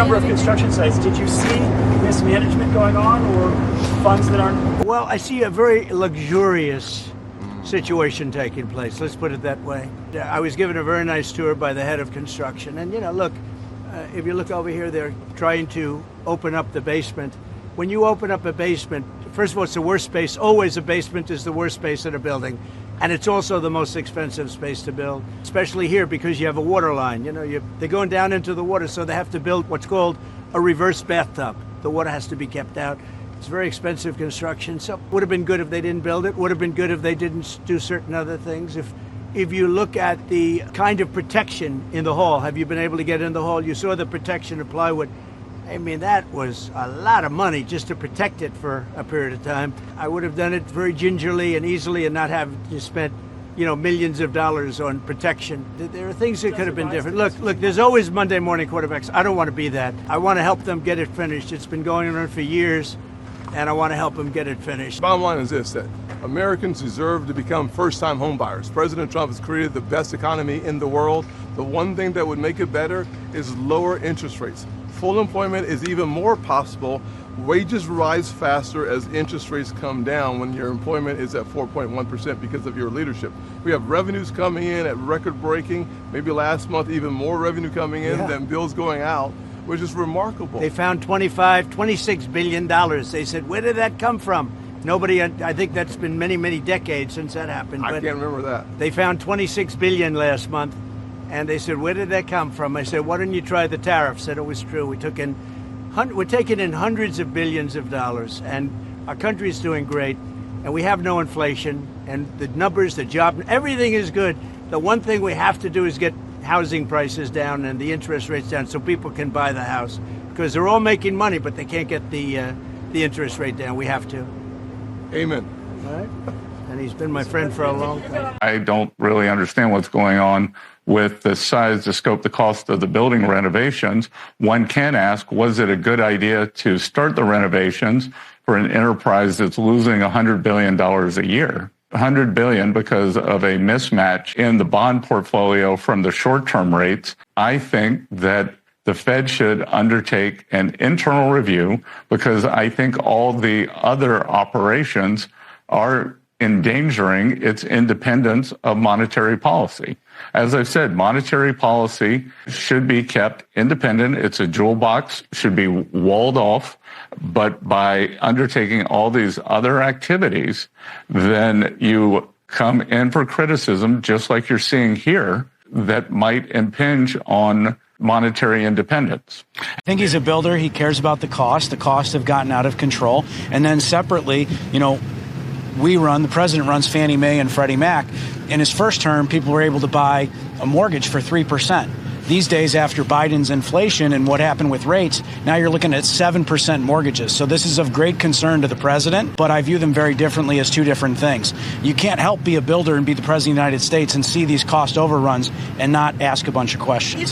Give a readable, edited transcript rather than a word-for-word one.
number of construction sites. Did you see mismanagement going on or funds that aren't? Well, I see a very luxurious situation taking place. Let's put it that way. I was given a very nice tour by the head of construction. And, look, if you look over here, they're trying to open up the basement. When you open up a basement, first of all, it's the worst space. Always a basement is the worst space in a building. And it's also the most expensive space to build, especially here because you have a water line. They're going down into the water, so they have to build what's called a reverse bathtub. The water has to be kept out. It's very expensive construction, so it would have been good if they didn't build it. Would have been good if they didn't do certain other things. If you look at the kind of protection in the hall, have you been able to get in the hall? You saw the protection of plywood. I mean, that was a lot of money just to protect it for a period of time. I would have done it very gingerly and easily and not have to spend, millions of dollars on protection. There are things that could have been different. Look, there's always Monday morning quarterbacks. I don't want to be that. I want to help them get it finished. It's been going on for years, and I want to help them get it finished. Bottom line is this, that Americans deserve to become first-time homebuyers. President Trump has created the best economy in the world. The one thing that would make it better is lower interest rates. Full employment is even more possible. Wages rise faster as interest rates come down when your employment is at 4.1% because of your leadership. We have revenues coming in at record-breaking, maybe last month even more revenue coming in than bills going out, which is remarkable. They found $26 billion. They said, where did that come from? Nobody, I think that's been many, many decades since that happened. I can't remember that. They found $26 billion last month. And they said, where did that come from? I said, why don't you try the tariffs? Said it was true. We're taking in hundreds of billions of dollars, and our country is doing great, and we have no inflation, and the numbers, the job, everything is good. The one thing we have to do is get housing prices down and the interest rates down so people can buy the house, because they're all making money, but they can't get the interest rate down. We have to. Amen. All right. And he's been my friend for a long time. I don't really understand what's going on with the size, the scope, the cost of the building renovations. One can ask, was it a good idea to start the renovations for an enterprise that's losing $100 billion a year? $100 billion because of a mismatch in the bond portfolio from the short-term rates. I think that the Fed should undertake an internal review because I think all the other operations are endangering its independence of monetary policy. As I've said, monetary policy should be kept independent. It's a jewel box, should be walled off. But by undertaking all these other activities, then you come in for criticism, just like you're seeing here, that might impinge on monetary independence. I think he's a builder. He cares about the cost. The costs have gotten out of control. And then separately, the president runs Fannie Mae and Freddie Mac. In his first term, people were able to buy a mortgage for 3%. These days, after Biden's inflation and what happened with rates, now you're looking at 7% mortgages. So this is of great concern to the president, but I view them very differently as two different things. You can't help be a builder and be the president of the United States and see these cost overruns and not ask a bunch of questions.